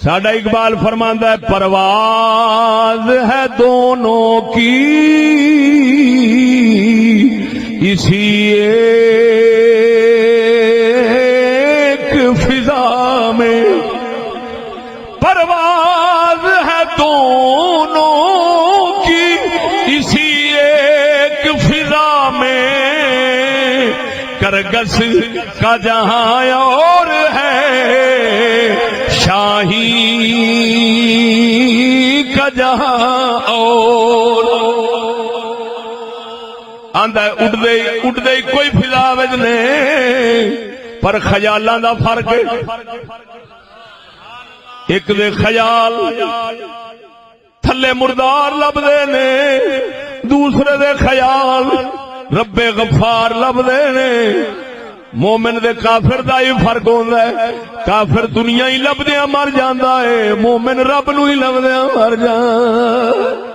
ساڈا اقبال فرماندا ہے پرواز ہے دونوں کی اسی ایک فضا میں، پرواز ہے دونوں کی اسی ایک فضا میں، کرگس کا جہاں اور ہے شاہی کا جہاں اور، آندا اٹھدے کوئی فضا وچ نے پر خیالاں دا فرق ہے، ایک دے خیال تھلے مردار لبدے نے، دوسرے دے خیال رب غفار لبدے نے۔ مومن دے کافر دا ہی فرق ہوندا ہے، کافر دنیا ہی لبدیاں مر جاندا ہے، مومن رب نو ہی لبدیاں مر جاندا۔